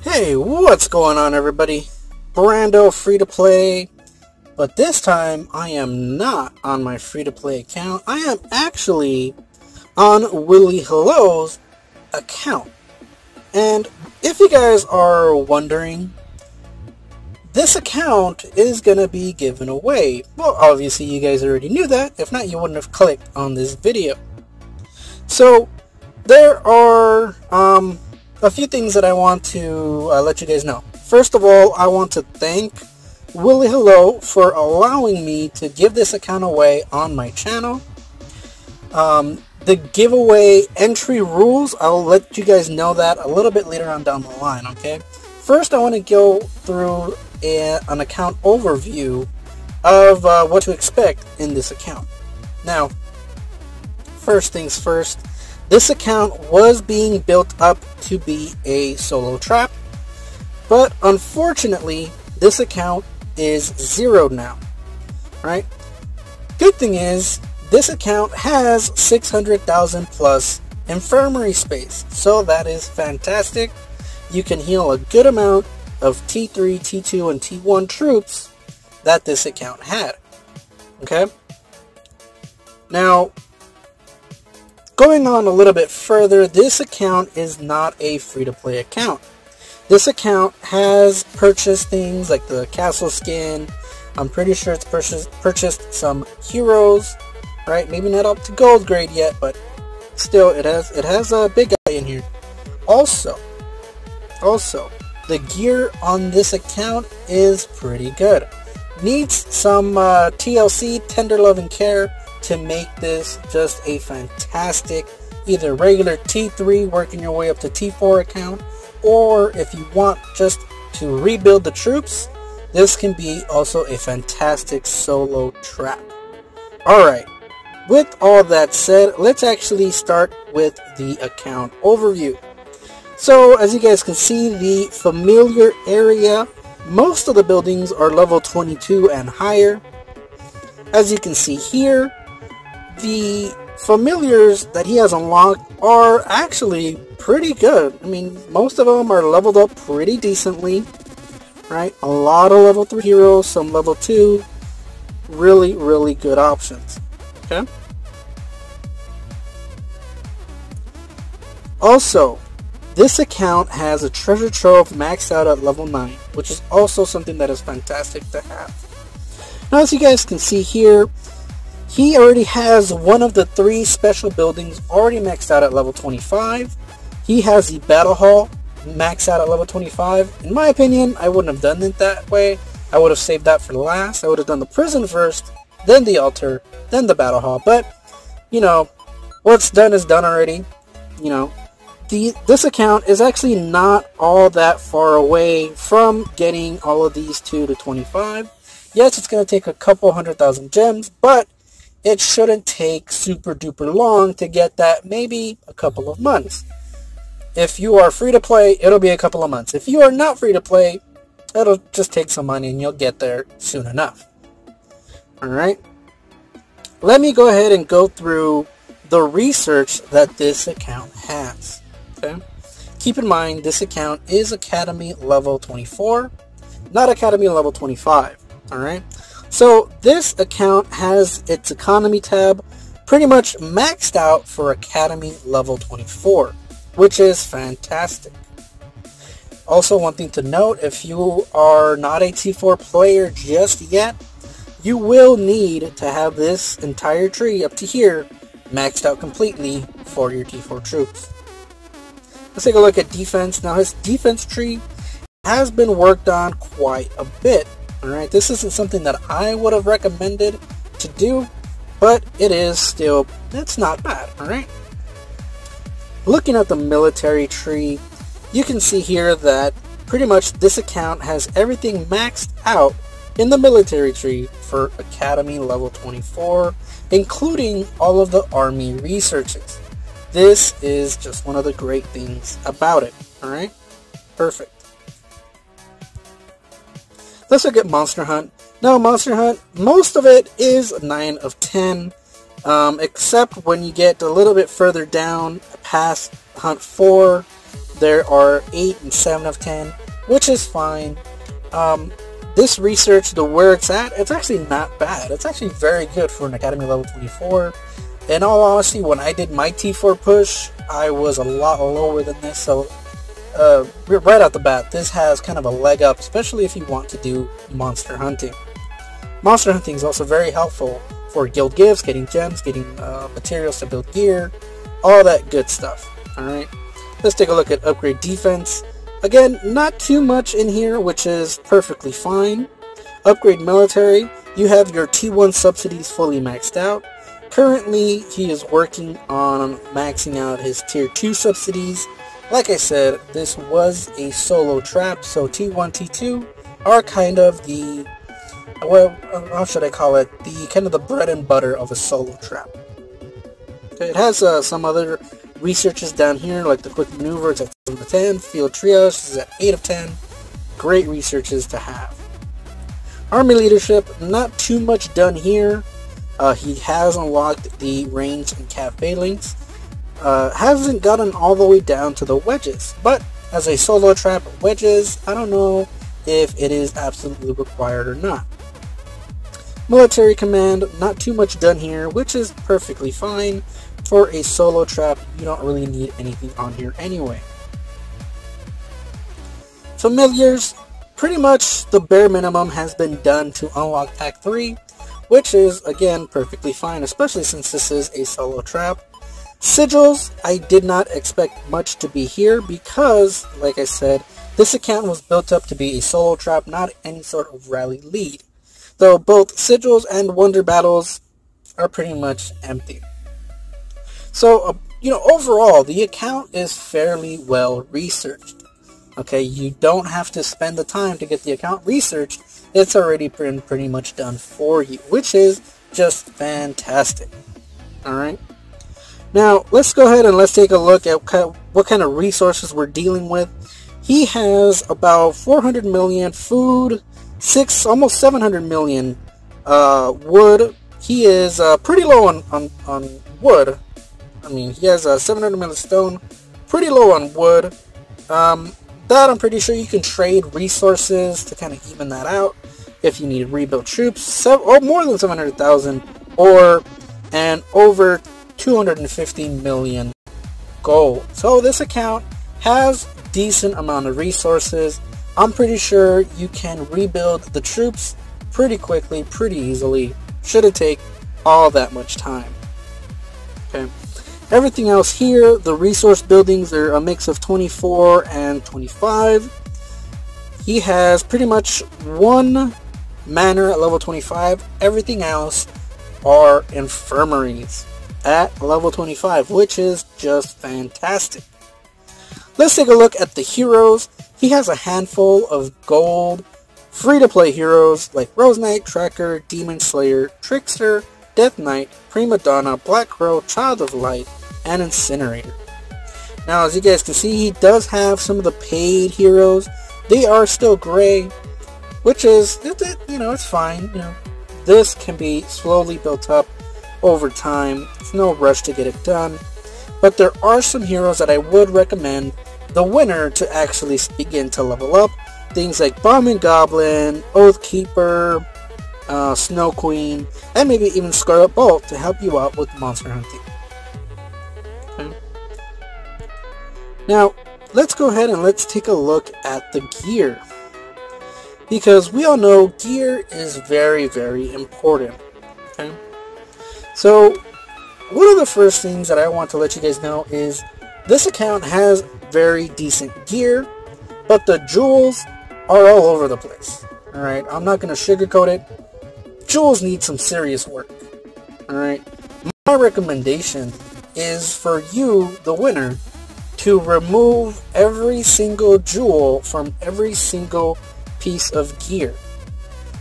Hey, what's going on, everybody? Brando, free to play, but this time I am not on my free to play account. I am actually on Willy Hello's account. And if you guys are wondering, this account is gonna be given away. Well, obviously you guys already knew that. If not, you wouldn't have clicked on this video. So there are a few things that I want to let you guys know. First of all, I want to thank Willy Hello for allowing me to give this account away on my channel. The giveaway entry rules, I'll let you guys know that a little bit later on down the line, okay? First, I want to go through an account overview of what to expect in this account. Now, first things first, this account was being built up to be a solo trap, but unfortunately, this account is zeroed now, right? Good thing is, this account has 600,000 plus infirmary space, so that is fantastic. You can heal a good amount of T3, T2, and T1 troops that this account had, okay? Now, going on a little bit further, this account is not a free-to-play account. This account has purchased things like the castle skin. I'm pretty sure it's purchased some heroes, right? Maybe not up to gold grade yet, but still, it has a big guy in here. Also, the gear on this account is pretty good. Needs some TLC, tender love and care, to make this just a fantastic either regular T3 working your way up to T4 account, or if you want just to rebuild the troops, this can be also a fantastic solo trap. Alright, with all that said, let's actually start with the account overview. So as you guys can see, the familiar area, most of the buildings are level 22 and higher. As you can see here, the familiars that he has unlocked are actually pretty good. I mean, most of them are leveled up pretty decently, right? A lot of level 3 heroes, some level 2. Really, really good options, okay? Also, this account has a treasure trove maxed out at level 9, which is also something that is fantastic to have. Now, as you guys can see here, he already has one of the 3 special buildings already maxed out at level 25. He has the battle hall maxed out at level 25. In my opinion, I wouldn't have done it that way. I would have saved that for last. I would have done the prison first, then the altar, then the battle hall. But, you know, what's done is done already. You know, this account is actually not all that far away from getting all of these 2 to 25. Yes, it's going to take a couple 100,000 gems, but it shouldn't take super duper long to get that, maybe a couple of months. If you are free to play, it'll be a couple of months. If you are not free to play, it'll just take some money and you'll get there soon enough. Alright, let me go ahead and go through the research that this account has. Okay, keep in mind this account is Academy level 24, not Academy level 25. Alright, so this account has its economy tab pretty much maxed out for Academy level 24, which is fantastic. Also, one thing to note, if you are not a T4 player just yet, you will need to have this entire tree up to here maxed out completely for your T4 troops. Let's take a look at defense. Now, his defense tree has been worked on quite a bit. Alright, this isn't something that I would have recommended to do, but it is still, it's not bad, alright? Looking at the military tree, you can see here that pretty much this account has everything maxed out in the military tree for Academy level 24, including all of the army researches. This is just one of the great things about it, alright? Perfect. Let's look at Monster Hunt. Now, Monster Hunt, most of it is 9 of 10, except when you get a little bit further down past Hunt 4 there are 8 and 7 of 10, which is fine. This research, the where it's at, it's actually not bad. It's actually very good for an Academy level 24. In all honesty, when I did my T4 push, I was a lot lower than this, so right out the bat, this has kind of a leg up, especially if you want to do monster hunting. Monster hunting is also very helpful for guild gifts, getting gems, getting materials to build gear, all that good stuff. Alright, let's take a look at upgrade defense. Again, not too much in here, which is perfectly fine. Upgrade military, you have your T1 subsidies fully maxed out. Currently, he is working on maxing out his tier 2 subsidies. Like I said, this was a solo trap, so T1, T2 are kind of the, well, how should I call it, the kind of the bread and butter of a solo trap. Okay, it has some other researches down here, like the quick maneuver, it's at 7 of 10, field triage is at 8 of 10. Great researches to have. Army leadership, not too much done here. He has unlocked the range and cafe links. Hasn't gotten all the way down to the wedges, but as a solo trap, wedges, I don't know if it is absolutely required or not. Military command, not too much done here, which is perfectly fine. For a solo trap, you don't really need anything on here anyway. Familiars, pretty much the bare minimum has been done to unlock Pack 3, which is, again, perfectly fine, especially since this is a solo trap. Sigils, I did not expect much to be here because, like I said, this account was built up to be a solo trap, not any sort of rally lead. Though both Sigils and Wonder Battles are pretty much empty. So, overall, the account is fairly well researched. Okay, you don't have to spend the time to get the account researched. It's already been pretty much done for you, which is just fantastic. Alright. Now, let's go ahead and let's take a look at what kind of resources we're dealing with. He has about 400 million food, almost 700 million wood. He is pretty low on wood. I mean, he has 700 million stone, pretty low on wood. That I'm pretty sure you can trade resources to kind of even that out. If you need to rebuild troops, more than 700,000, and over 250 million gold. So this account has decent amount of resources. I'm pretty sure you can rebuild the troops pretty quickly, pretty easily. Shouldn't take all that much time. Okay. Everything else here, the resource buildings are a mix of 24 and 25. He has pretty much one manor at level 25. Everything else are infirmaries at level 25, which is just fantastic. Let's take a look at the heroes. He has a handful of gold free-to-play heroes like Rose Knight, Tracker, Demon Slayer, Trickster, Death Knight, Prima Donna, Black Crow, Child of Light, and Incinerator. Now, as you guys can see, he does have some of the paid heroes. They are still gray, which is, it's fine. This can be slowly built up over time. It's no rush to get it done. But there are some heroes that I would recommend the winner to actually begin to level up. Things like Bomb and Goblin, Oathkeeper, Snow Queen, and maybe even Scarlet Bolt to help you out with monster hunting. Okay. Now, let's go ahead and let's take a look at the gear. Because we all know gear is very, very important. Okay. So, one of the first things that I want to let you guys know is this account has very decent gear, but the jewels are all over the place. Alright, I'm not going to sugarcoat it. Jewels need some serious work. Alright, my recommendation is for you, the winner, to remove every single jewel from every single piece of gear.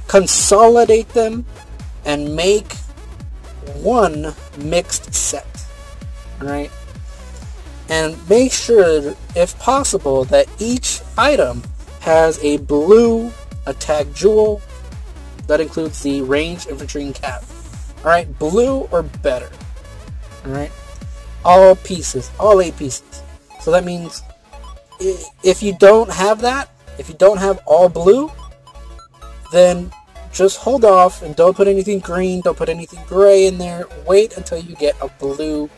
Consolidate them and make one mixed set. Alright? And make sure, if possible, that each item has a blue attack jewel that includes the range, infantry, and cap. Alright, blue or better. Alright, all pieces, all 8 pieces. So that means if you don't have that, if you don't have all blue, then just hold off and don't put anything green, don't put anything gray in there. Wait until you get a blue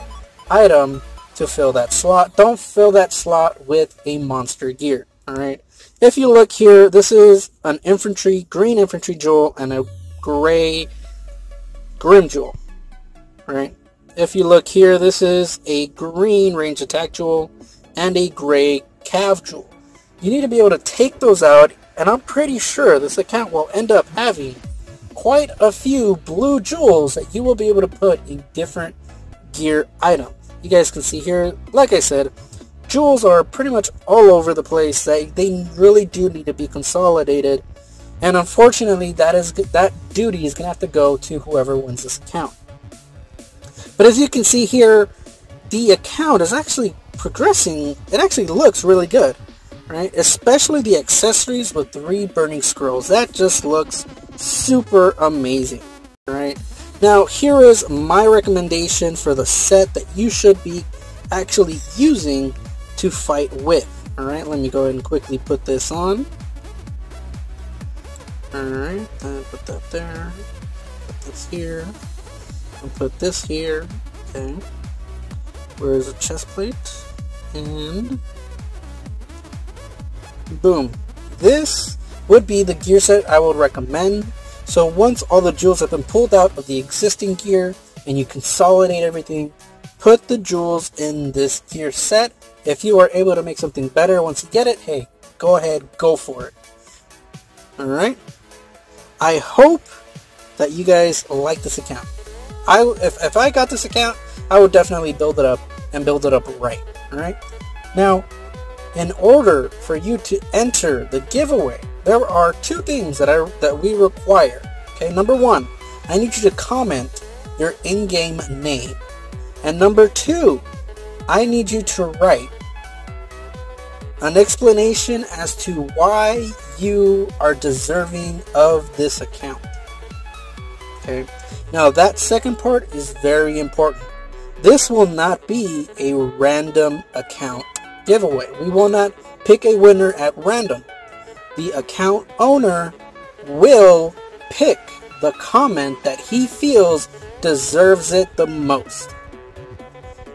item to fill that slot. Don't fill that slot with a monster gear. Alright, if you look here, this is an green infantry jewel and a gray grim jewel. Alright, if you look here, this is a green range attack jewel and a gray cav jewel. You need to be able to take those out, and I'm pretty sure this account will end up having quite a few blue jewels that you will be able to put in different gear items. You guys can see here, like I said, jewels are pretty much all over the place. They really do need to be consolidated, and unfortunately that duty is going to have to go to whoever wins this account. But as you can see here, the account is actually progressing. It actually looks really good, right? Especially the accessories with 3 burning scrolls. That just looks super amazing, right? Now here is my recommendation for the set that you should be actually using to fight with. Alright, let me go ahead and quickly put this on. Alright, put that there. Put this here. And put this here. Okay. Where's the chest plate? And boom. This would be the gear set I would recommend. So once all the jewels have been pulled out of the existing gear and you consolidate everything, put the jewels in this gear set. If you are able to make something better once you get it, hey, go ahead, go for it. Alright? I hope that you guys like this account. If I got this account, I would definitely build it up and build it up right. Alright? Now, in order for you to enter the giveaway, there are 2 things that we require. Okay, number 1, I need you to comment your in-game name. And number 2, I need you to write an explanation as to why you are deserving of this account. Okay, now that second part is very important. This will not be a random account giveaway. We will not pick a winner at random. The account owner will pick the comment that he feels deserves it the most.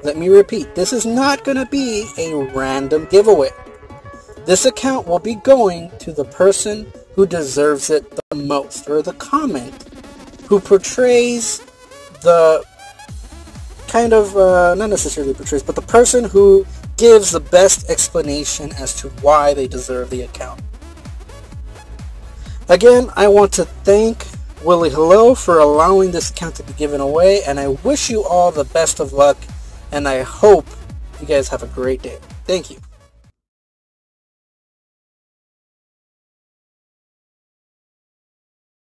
Let me repeat, this is not going to be a random giveaway. This account will be going to the person who deserves it the most, or the comment who portrays the kind of, not necessarily portrays, but the person who gives the best explanation as to why they deserve the account. Again, I want to thank Willie Hello for allowing this account to be given away, and I wish you all the best of luck, and I hope you guys have a great day. Thank you.